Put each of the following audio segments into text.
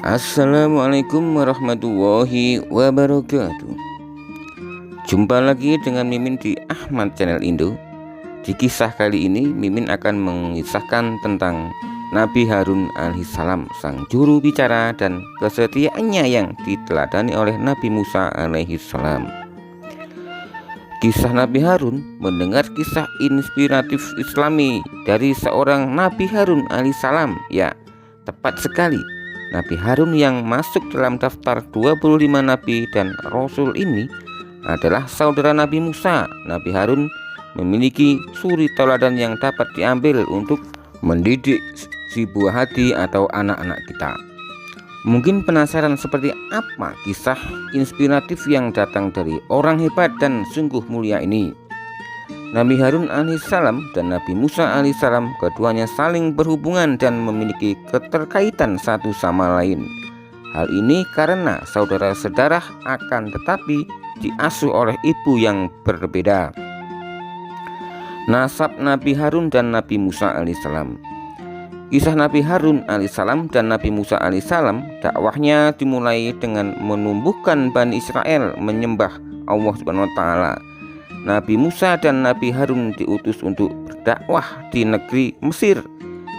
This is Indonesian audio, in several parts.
Assalamualaikum warahmatullahi wabarakatuh. Jumpa lagi dengan Mimin di Ahmad Channel Indo. Di kisah kali ini Mimin akan mengisahkan tentang Nabi Harun alaihissalam, sang juru bicara dan kesetiaannya yang diteladani oleh Nabi Musa alaihissalam. Kisah Nabi Harun mendengar kisah inspiratif Islami dari seorang Nabi Harun alaihissalam. Ya, tepat sekali. Nabi Harun yang masuk dalam daftar 25 Nabi dan Rasul ini adalah saudara Nabi Musa. Nabi Harun memiliki suri tauladan yang dapat diambil untuk mendidik si buah hati atau anak-anak kita. Mungkin penasaran seperti apa kisah inspiratif yang datang dari orang hebat dan sungguh mulia ini. Nabi Harun alaihissalam dan Nabi Musa alaihissalam keduanya saling berhubungan dan memiliki keterkaitan satu sama lain. Hal ini karena saudara sedarah akan tetapi diasuh oleh ibu yang berbeda. Nasab Nabi Harun dan Nabi Musa alaihissalam. Kisah Nabi Harun alaihissalam dan Nabi Musa alaihissalam, dakwahnya dimulai dengan menumbuhkan Bani Israel menyembah Allah Subhanahu wa Ta'ala. Nabi Musa dan Nabi Harun diutus untuk berdakwah di negeri Mesir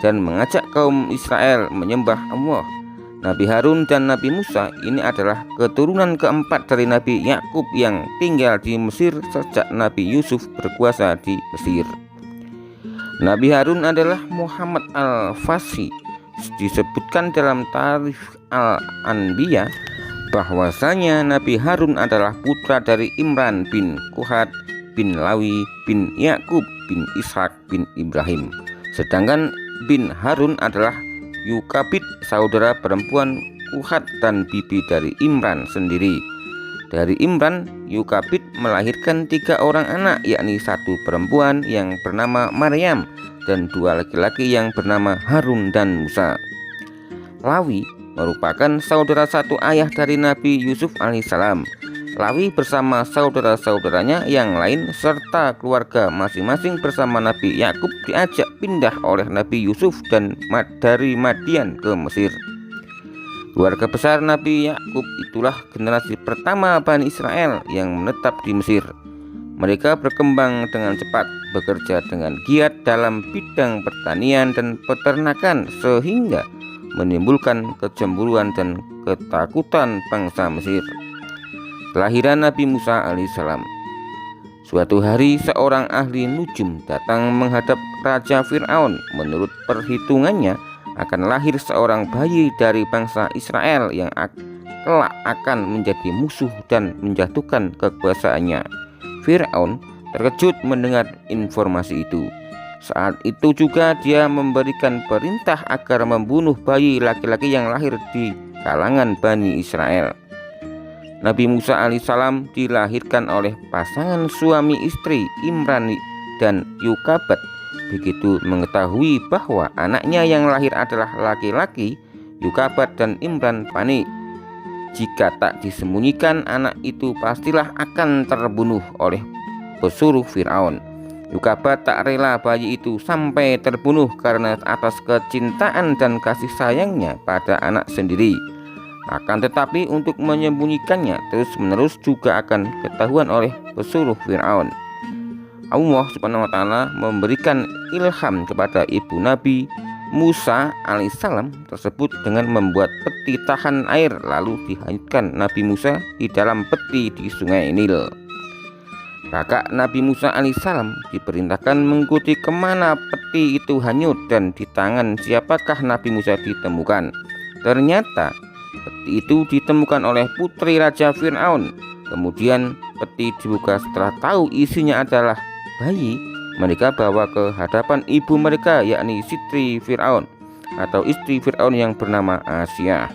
dan mengajak kaum Israel menyembah Allah. Nabi Harun dan Nabi Musa ini adalah keturunan keempat dari Nabi Yakub yang tinggal di Mesir sejak Nabi Yusuf berkuasa di Mesir. Nabi Harun adalah Muhammad al-Fasih. Disebutkan dalam Tarikh al-Anbiya bahwasanya Nabi Harun adalah putra dari Imran bin Kuhat bin Lawi bin Yakub bin Ishak bin Ibrahim. Sedangkan bin Harun adalah Yukabid, saudara perempuan Kuhat dan bibi dari Imran sendiri. Dari Imran, Yukabid melahirkan 3 orang anak, yakni 1 perempuan yang bernama Maryam dan 2 laki-laki yang bernama Harun dan Musa. Lawi merupakan saudara satu ayah dari Nabi Yusuf alaihissalam. Lawi bersama saudara-saudaranya yang lain serta keluarga masing-masing bersama Nabi Yakub diajak pindah oleh Nabi Yusuf dan dari Madian ke Mesir. Keluarga besar Nabi Yakub itulah generasi pertama Bani Israel yang menetap di Mesir. Mereka berkembang dengan cepat, bekerja dengan giat dalam bidang pertanian dan peternakan sehingga menimbulkan kecemburuan dan ketakutan bangsa Mesir. Kelahiran Nabi Musa alaihissalam. Suatu hari seorang ahli nujum datang menghadap Raja Fir'aun. Menurut perhitungannya akan lahir seorang bayi dari bangsa Israel yang kelak akan menjadi musuh dan menjatuhkan kekuasaannya. Fir'aun terkejut mendengar informasi itu. Saat itu juga dia memberikan perintah agar membunuh bayi laki-laki yang lahir di kalangan Bani Israel. Nabi Musa alaihissalam dilahirkan oleh pasangan suami istri Imran dan Yukabed. Begitu mengetahui bahwa anaknya yang lahir adalah laki-laki, Yukabed dan Imran panik. Jika tak disembunyikan, anak itu pastilah akan terbunuh oleh pesuruh Fir'aun. Yukabed tak rela bayi itu sampai terbunuh karena atas kecintaan dan kasih sayangnya pada anak sendiri. Akan tetapi untuk menyembunyikannya terus-menerus juga akan ketahuan oleh pesuruh Fir'aun. Allah Subhanahu wa Ta'ala memberikan ilham kepada ibu Nabi Musa alaihissalam tersebut dengan membuat peti tahan air, lalu dihanyutkan Nabi Musa di dalam peti di sungai Nil. Kakak Nabi Musa alaihissalam diperintahkan mengikuti kemana peti itu hanyut dan di tangan siapakah Nabi Musa ditemukan. Ternyata peti itu ditemukan oleh putri Raja Fir'aun. Kemudian peti dibuka, setelah tahu isinya adalah bayi, mereka bawa ke hadapan ibu mereka, yakni Siti Fir'aun atau istri Fir'aun yang bernama Asia.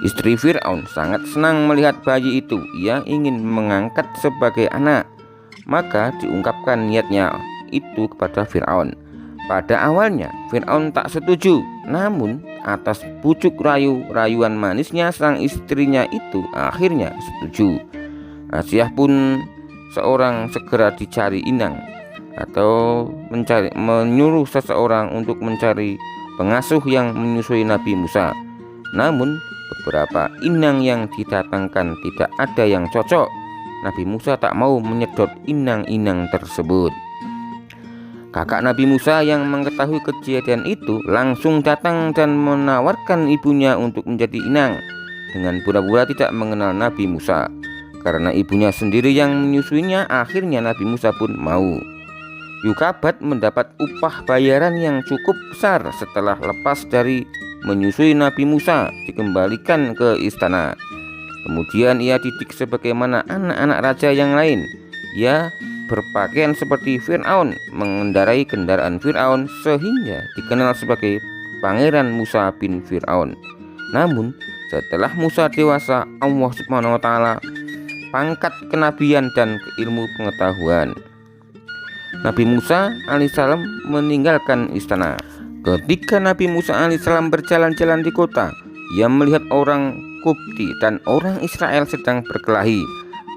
Istri Fir'aun sangat senang melihat bayi itu. Ia ingin mengangkat sebagai anak. Maka diungkapkan niatnya itu kepada Fir'aun. Pada awalnya Fir'aun tak setuju, namun atas bujuk rayuan manisnya sang istrinya itu akhirnya setuju. Asyah pun seorang segera dicari inang atau menyuruh seseorang untuk mencari pengasuh yang menyusui Nabi Musa. Namun beberapa inang yang didatangkan tidak ada yang cocok. Nabi Musa tak mau menyedot inang-inang tersebut. Kakak Nabi Musa yang mengetahui kejadian itu langsung datang dan menawarkan ibunya untuk menjadi inang dengan pura-pura tidak mengenal Nabi Musa. Karena ibunya sendiri yang menyusuinya, akhirnya Nabi Musa pun mau. Yukabat mendapat upah bayaran yang cukup besar setelah lepas dari menyusui Nabi Musa, dikembalikan ke istana. Kemudian ia didik sebagaimana anak-anak raja yang lain. Ia berpakaian seperti Fir'aun, mengendarai kendaraan Fir'aun, sehingga dikenal sebagai Pangeran Musa bin Fir'aun. Namun setelah Musa dewasa, Allah Subhanahu wa Ta'ala pangkat kenabian dan ilmu pengetahuan. Nabi Musa alaihissalam meninggalkan istana. Ketika Nabi Musa alaihissalam berjalan-jalan di kota, ia melihat orang Qibti dan orang Israel sedang berkelahi.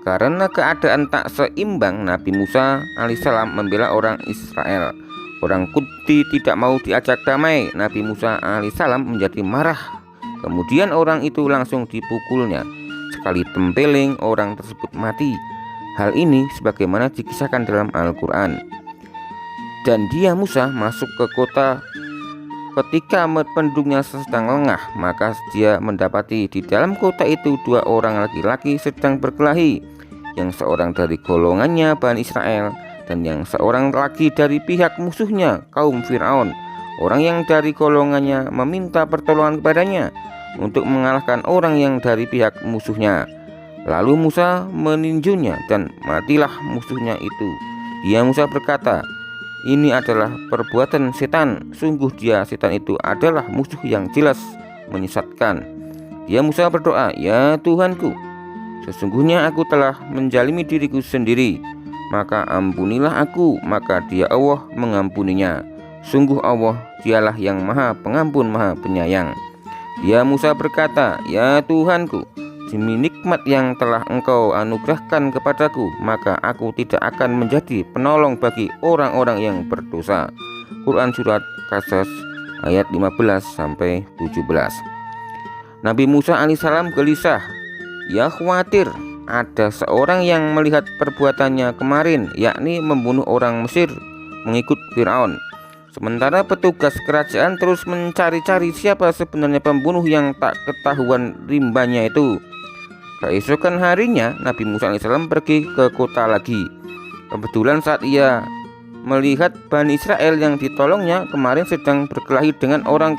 Karena keadaan tak seimbang, Nabi Musa alaihissalam membela orang Israel. Orang Qibti tidak mau diajak damai. Nabi Musa alaihissalam menjadi marah. Kemudian orang itu langsung dipukulnya. Sekali tempeling, orang tersebut mati. Hal ini sebagaimana dikisahkan dalam Al-Quran. Dan dia Musa masuk ke kota. Ketika penduduknya sedang lengah, maka dia mendapati di dalam kota itu dua orang laki-laki sedang berkelahi, yang seorang dari golongannya Bani Israel dan yang seorang lagi dari pihak musuhnya kaum Fir'aun. Orang yang dari golongannya meminta pertolongan kepadanya untuk mengalahkan orang yang dari pihak musuhnya. Lalu Musa meninjunya dan matilah musuhnya itu. Dia Musa berkata, "Ini adalah perbuatan setan. Sungguh dia setan itu adalah musuh yang jelas menyesatkan." Dia Musa berdoa, "Ya Tuhanku, sesungguhnya aku telah menjalimi diriku sendiri, maka ampunilah aku." Maka dia Allah mengampuninya. Sungguh Allah dialah yang maha pengampun, maha penyayang. Dia Musa berkata, "Ya Tuhanku, demi nikmat yang telah engkau anugerahkan kepadaku, maka aku tidak akan menjadi penolong bagi orang-orang yang berdosa." Quran Surat Qasas ayat 15-17. Nabi Musa alaihissalam gelisah. Ia khawatir ada seorang yang melihat perbuatannya kemarin, yakni membunuh orang Mesir mengikut Fir'aun. Sementara petugas kerajaan terus mencari-cari siapa sebenarnya pembunuh yang tak ketahuan rimbanya itu. Keesokan harinya Nabi Musa alaihissalam pergi ke kota lagi. Kebetulan saat ia melihat Bani Israel yang ditolongnya kemarin sedang berkelahi dengan orang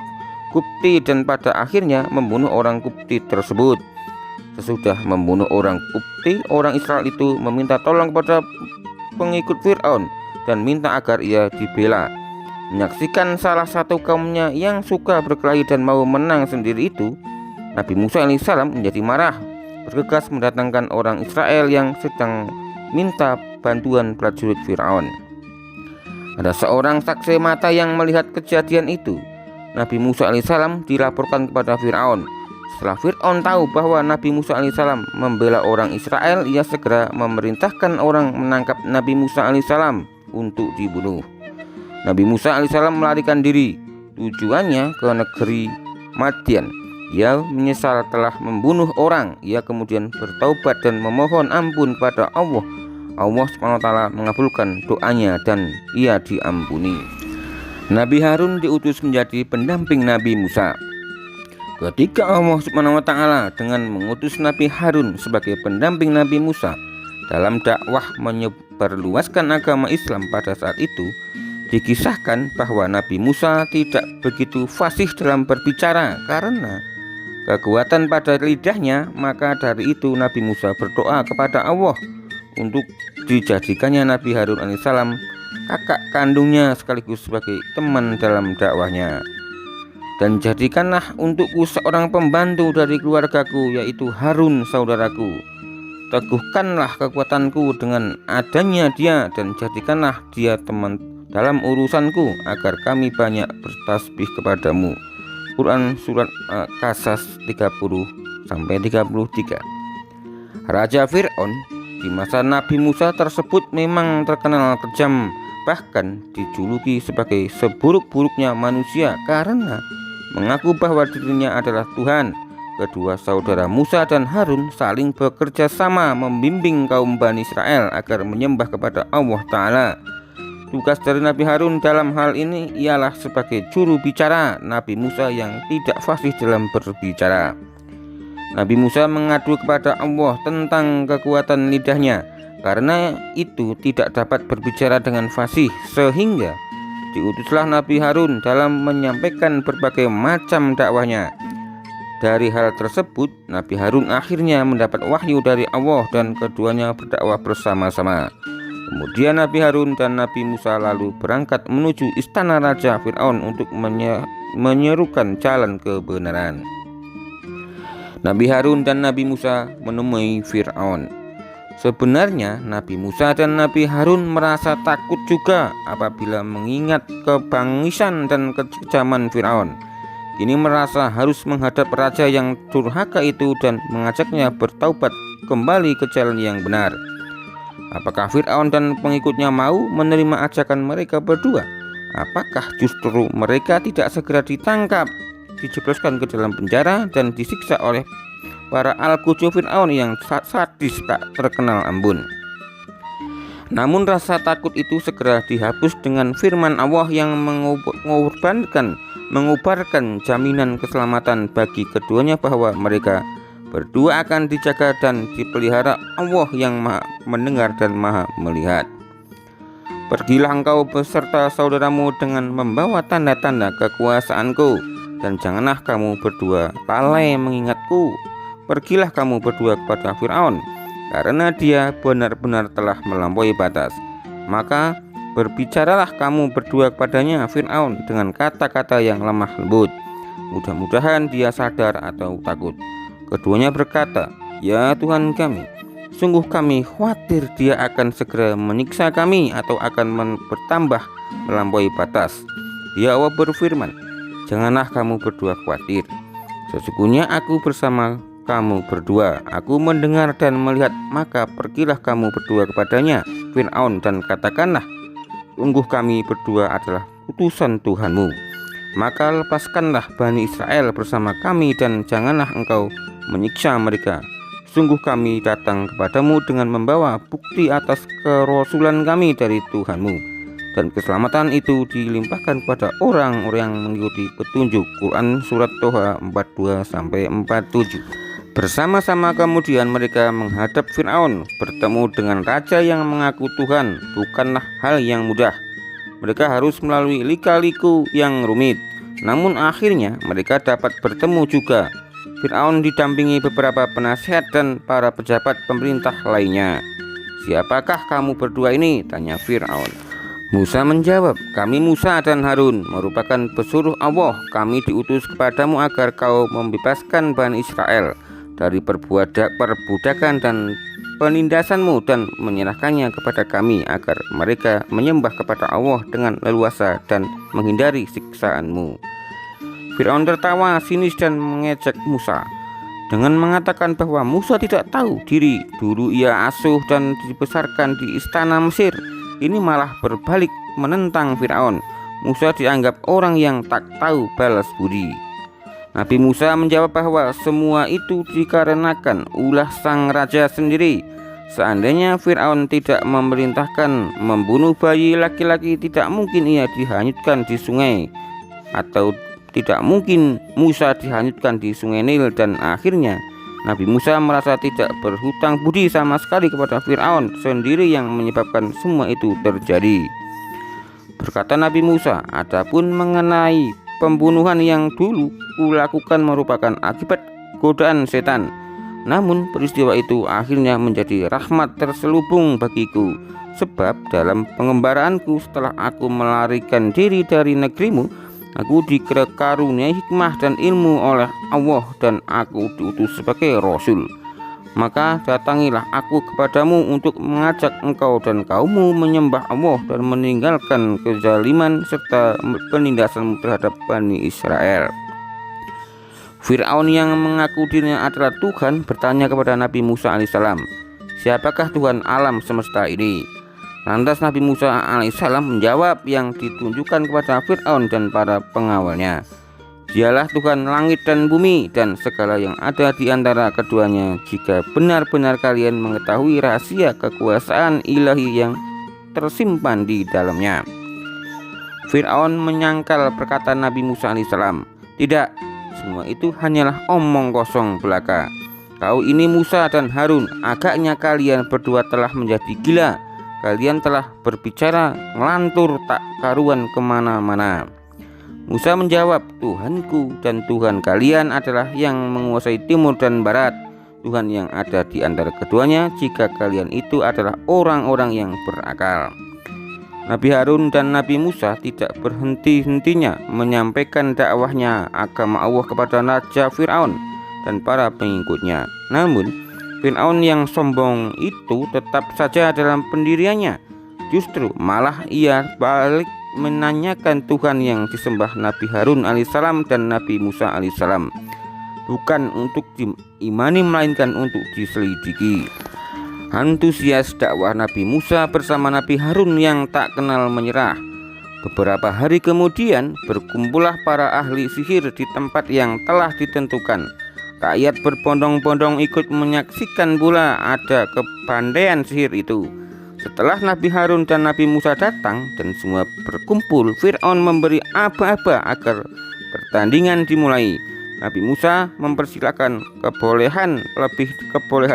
Qibti dan pada akhirnya membunuh orang Qibti tersebut. Sesudah membunuh orang Qibti, orang Israel itu meminta tolong kepada pengikut Fir'aun dan minta agar ia dibela. Menyaksikan salah satu kaumnya yang suka berkelahi dan mau menang sendiri itu, Nabi Musa alaihissalam menjadi marah, bergegas mendatangkan orang Israel yang sedang minta bantuan prajurit Fir'aun. Ada seorang saksi mata yang melihat kejadian itu. Nabi Musa alaihissalam dilaporkan kepada Fir'aun. Setelah Fir'aun tahu bahwa Nabi Musa alaihissalam membela orang Israel, ia segera memerintahkan orang menangkap Nabi Musa alaihissalam untuk dibunuh. Nabi Musa alaihissalam melarikan diri, tujuannya ke negeri Madian. Ia menyesal telah membunuh orang. Ia kemudian bertaubat dan memohon ampun kepada Allah. Allah SWT mengabulkan doanya dan ia diampuni. Nabi Harun diutus menjadi pendamping Nabi Musa. Ketika Allah SWT dengan mengutus Nabi Harun sebagai pendamping Nabi Musa dalam dakwah menyebarluaskan agama Islam pada saat itu, dikisahkan bahwa Nabi Musa tidak begitu fasih dalam berbicara karena kekuatan pada lidahnya. Maka dari itu Nabi Musa berdoa kepada Allah untuk dijadikannya Nabi Harun alaihissalam kakak kandungnya sekaligus sebagai teman dalam dakwahnya. Dan jadikanlah untukku seorang pembantu dari keluargaku, yaitu Harun saudaraku. Teguhkanlah kekuatanku dengan adanya dia dan jadikanlah dia teman dalam urusanku agar kami banyak bertasbih kepadamu. Quran Surat Qasas 30-33. Raja Fir'aun di masa Nabi Musa tersebut memang terkenal kejam, bahkan dijuluki sebagai seburuk-buruknya manusia karena mengaku bahwa dirinya adalah Tuhan. Kedua saudara Musa dan Harun saling bekerja sama membimbing kaum Bani Israel agar menyembah kepada Allah Ta'ala. Tugas dari Nabi Harun dalam hal ini ialah sebagai juru bicara Nabi Musa yang tidak fasih dalam berbicara. Nabi Musa mengadu kepada Allah tentang kekuatan lidahnya, karena itu tidak dapat berbicara dengan fasih, sehingga diutuslah Nabi Harun dalam menyampaikan berbagai macam dakwahnya. Dari hal tersebut, Nabi Harun akhirnya mendapat wahyu dari Allah dan keduanya berdakwah bersama-sama. Kemudian Nabi Harun dan Nabi Musa lalu berangkat menuju istana Raja Fir'aun untuk menyerukan jalan kebenaran. Nabi Harun dan Nabi Musa menemui Fir'aun. Sebenarnya Nabi Musa dan Nabi Harun merasa takut juga apabila mengingat kebangisan dan kekejaman Fir'aun. Kini merasa harus menghadap raja yang durhaka itu dan mengajaknya bertaubat kembali ke jalan yang benar. Apakah Fir'aun dan pengikutnya mau menerima ajakan mereka berdua? Apakah justru mereka tidak segera ditangkap, dijebloskan ke dalam penjara dan disiksa oleh para al-kucu Fir'aun yang sadis tak terkenal ampun? Namun rasa takut itu segera dihapus dengan firman Allah yang mengubarkan jaminan keselamatan bagi keduanya, bahwa mereka berdua akan dijaga dan dipelihara Allah yang Maha mendengar dan Maha melihat. Pergilah engkau beserta saudaramu dengan membawa tanda-tanda kekuasaanku, dan janganlah kamu berdua lalai mengingatku. Pergilah kamu berdua kepada Fir'aun, karena dia benar-benar telah melampaui batas. Maka berbicaralah kamu berdua kepadanya Fir'aun dengan kata-kata yang lemah lembut. Mudah-mudahan dia sadar atau takut. Keduanya berkata, "Ya Tuhan kami, sungguh kami khawatir dia akan segera menyiksa kami atau akan bertambah melampaui batas." Ya Allah berfirman, "Janganlah kamu berdua khawatir. Sesungguhnya aku bersama kamu berdua. Aku mendengar dan melihat. Maka pergilah kamu berdua kepadanya Fir'aun dan katakanlah, sungguh kami berdua adalah utusan Tuhanmu. Maka lepaskanlah Bani Israel bersama kami dan janganlah engkau menyiksa mereka. Sungguh kami datang kepadamu dengan membawa bukti atas kerasulan kami dari Tuhanmu, dan keselamatan itu dilimpahkan kepada orang-orang yang mengikuti petunjuk." Quran Surat Toha 42-47. Bersama-sama kemudian mereka menghadap Fir'aun. Bertemu dengan raja yang mengaku Tuhan bukanlah hal yang mudah. Mereka harus melalui lika-liku yang rumit. Namun akhirnya mereka dapat bertemu juga. Fir'aun didampingi beberapa penasihat dan para pejabat pemerintah lainnya. "Siapakah kamu berdua ini?" tanya Fir'aun. Musa menjawab, "Kami Musa dan Harun, merupakan pesuruh Allah. Kami diutus kepadamu agar kau membebaskan Bani Israel dari perbudakan dan penindasanmu dan menyerahkannya kepada kami agar mereka menyembah kepada Allah dengan leluasa dan menghindari siksaanmu." Fir'aun tertawa sinis dan mengejek Musa dengan mengatakan bahwa Musa tidak tahu diri. Dulu ia asuh dan dibesarkan di istana Mesir. Ini malah berbalik menentang Fir'aun. Musa dianggap orang yang tak tahu balas budi. Nabi Musa menjawab bahwa semua itu dikarenakan ulah sang raja sendiri. Seandainya Fir'aun tidak memerintahkan membunuh bayi laki-laki, tidak mungkin ia dihanyutkan di sungai, atau tidak mungkin Musa dihanyutkan di sungai Nil. Dan akhirnya Nabi Musa merasa tidak berhutang budi sama sekali kepada Fir'aun sendiri yang menyebabkan semua itu terjadi. Berkata Nabi Musa, "Adapun mengenai pembunuhan yang dulu kulakukan merupakan akibat godaan setan. Namun peristiwa itu akhirnya menjadi rahmat terselubung bagiku. Sebab dalam pengembaraanku setelah aku melarikan diri dari negerimu, aku dikaruniai hikmah dan ilmu oleh Allah dan aku diutus sebagai Rasul. Maka datangilah aku kepadamu untuk mengajak engkau dan kaummu menyembah Allah dan meninggalkan kezaliman serta penindasan terhadap Bani Israel." Fir'aun yang mengaku dirinya adalah Tuhan bertanya kepada Nabi Musa alaihissalam, "Siapakah Tuhan alam semesta ini?" Lantas Nabi Musa alaihissalam menjawab yang ditunjukkan kepada Fir'aun dan para pengawalnya, Dialah Tuhan langit dan bumi dan segala yang ada di antara keduanya, jika benar-benar kalian mengetahui rahasia kekuasaan ilahi yang tersimpan di dalamnya. Fir'aun menyangkal perkataan Nabi Musa alaihissalam. Tidak, semua itu hanyalah omong kosong belaka. Kau ini Musa dan Harun, agaknya kalian berdua telah menjadi gila. Kalian telah berbicara ngelantur tak karuan kemana-mana. Musa menjawab, Tuhanku dan Tuhan kalian adalah yang menguasai timur dan barat, Tuhan yang ada di antara keduanya, jika kalian itu adalah orang-orang yang berakal. Nabi Harun dan Nabi Musa tidak berhenti-hentinya menyampaikan dakwahnya agama Allah kepada Raja Fir'aun dan para pengikutnya. Namun Fir'aun yang sombong itu tetap saja dalam pendiriannya. Justru malah ia balik menanyakan Tuhan yang disembah Nabi Harun alaihissalam dan Nabi Musa alaihissalam, bukan untuk diimani melainkan untuk diselidiki. Antusias dakwah Nabi Musa bersama Nabi Harun yang tak kenal menyerah. Beberapa hari kemudian berkumpullah para ahli sihir di tempat yang telah ditentukan. Rakyat berbondong-bondong ikut menyaksikan pula ada kepandaian sihir itu. Setelah Nabi Harun dan Nabi Musa datang dan semua berkumpul, Fir'aun memberi aba-aba agar pertandingan dimulai. Nabi Musa mempersilahkan kebolehan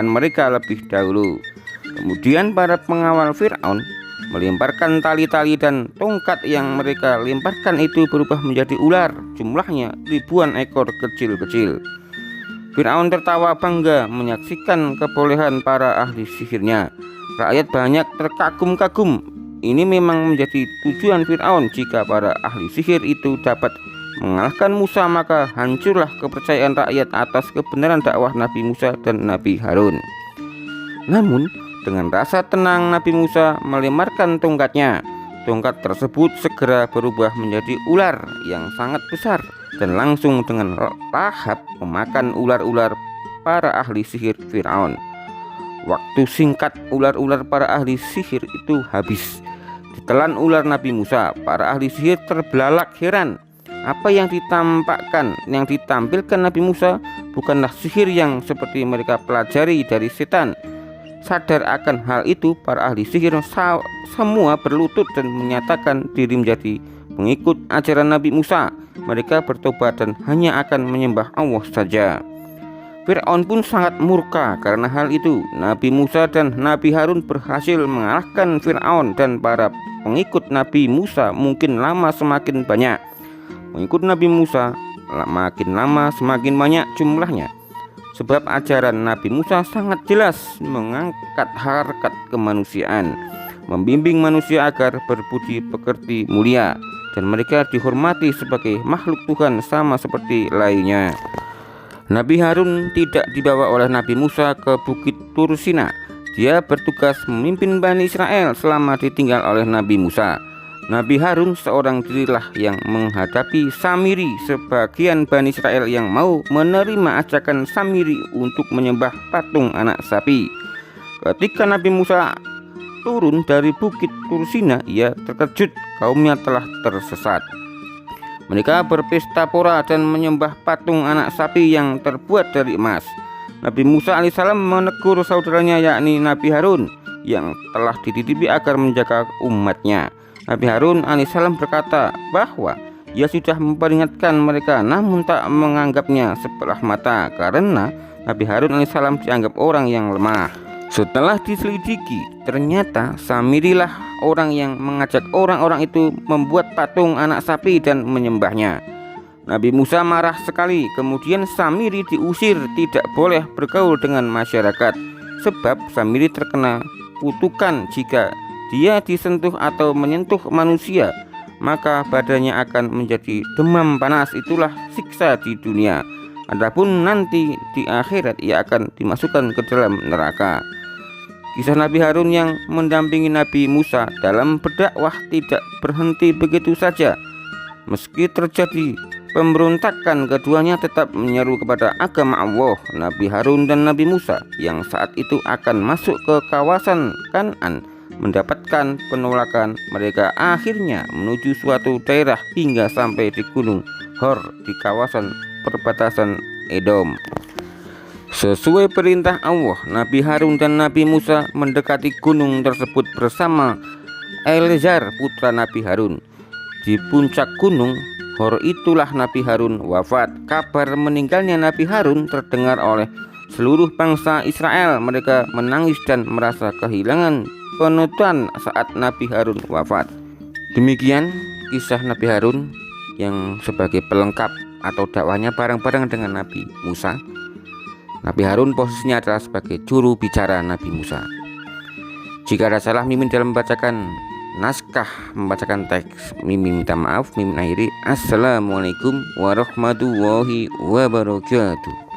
mereka lebih dahulu. Kemudian para pengawal Fir'aun melemparkan tali-tali dan tongkat yang mereka lemparkan itu berubah menjadi ular, jumlahnya ribuan ekor kecil-kecil. Fir'aun tertawa bangga menyaksikan kebolehan para ahli sihirnya. Rakyat banyak terkagum-kagum. Ini memang menjadi tujuan Fir'aun. Jika para ahli sihir itu dapat mengalahkan Musa, maka hancurlah kepercayaan rakyat atas kebenaran dakwah Nabi Musa dan Nabi Harun. Namun dengan rasa tenang Nabi Musa melemparkan tongkatnya. Tongkat tersebut segera berubah menjadi ular yang sangat besar dan langsung dengan lahap memakan ular-ular para ahli sihir Fir'aun. Waktu singkat ular-ular para ahli sihir itu habis. Ditelan ular Nabi Musa, para ahli sihir terbelalak heran. Apa yang ditampilkan Nabi Musa bukanlah sihir yang seperti mereka pelajari dari setan. Sadar akan hal itu, para ahli sihir semua berlutut dan menyatakan diri menjadi pengikut ajaran Nabi Musa. Mereka bertobat dan hanya akan menyembah Allah saja. Fir'aun pun sangat murka karena hal itu. Nabi Musa dan Nabi Harun berhasil mengalahkan Fir'aun dan para pengikut Nabi Musa mungkin lama semakin banyak. Pengikut Nabi Musa makin lama semakin banyak jumlahnya. Sebab ajaran Nabi Musa sangat jelas mengangkat harkat kemanusiaan, membimbing manusia agar berbudi pekerti mulia, dan mereka dihormati sebagai makhluk Tuhan sama seperti lainnya. Nabi Harun tidak dibawa oleh Nabi Musa ke Bukit Tur Sina. Dia bertugas memimpin Bani Israel selama ditinggal oleh Nabi Musa. Nabi Harun seorang dirilah yang menghadapi Samiri, sebagian Bani Israel yang mau menerima ajakan Samiri untuk menyembah patung anak sapi. Ketika Nabi Musa turun dari Bukit Tur Sina, ia terkejut kaumnya telah tersesat. Mereka berpesta pora dan menyembah patung anak sapi yang terbuat dari emas. Nabi Musa alaihissalam menegur saudaranya yakni Nabi Harun yang telah dititipi agar menjaga umatnya. Nabi Harun alaihissalam berkata bahwa ia sudah memperingatkan mereka namun tak menganggapnya sebelah mata karena Nabi Harun alaihissalam dianggap orang yang lemah. Setelah diselidiki, ternyata Samirilah orang yang mengajak orang-orang itu membuat patung anak sapi dan menyembahnya. Nabi Musa marah sekali. Kemudian Samiri diusir, tidak boleh bergaul dengan masyarakat. Sebab Samiri terkena kutukan jika dia disentuh atau menyentuh manusia, maka badannya akan menjadi demam panas. Itulah siksa di dunia. Adapun nanti di akhirat ia akan dimasukkan ke dalam neraka. Kisah Nabi Harun yang mendampingi Nabi Musa dalam berdakwah tidak berhenti begitu saja. Meski terjadi pemberontakan, keduanya tetap menyeru kepada agama Allah. Nabi Harun dan Nabi Musa yang saat itu akan masuk ke kawasan Kan'an mendapatkan penolakan. Mereka akhirnya menuju suatu daerah hingga sampai di Gunung Hor di kawasan perbatasan Edom. Sesuai perintah Allah, Nabi Harun dan Nabi Musa mendekati gunung tersebut bersama Eleazar putra Nabi Harun. Di puncak gunung Hor itulah Nabi Harun wafat. Kabar meninggalnya Nabi Harun terdengar oleh seluruh bangsa Israel. Mereka menangis dan merasa kehilangan penuturan saat Nabi Harun wafat. Demikian kisah Nabi Harun yang sebagai pelengkap atau dakwahnya bareng-bareng dengan Nabi Musa. Nabi Harun posisinya adalah sebagai juru bicara Nabi Musa. Jika ada salah Mimin dalam membacakan naskah, membacakan teks, Mimin minta maaf. Mimin akhiri. Assalamualaikum warahmatullahi wabarakatuh.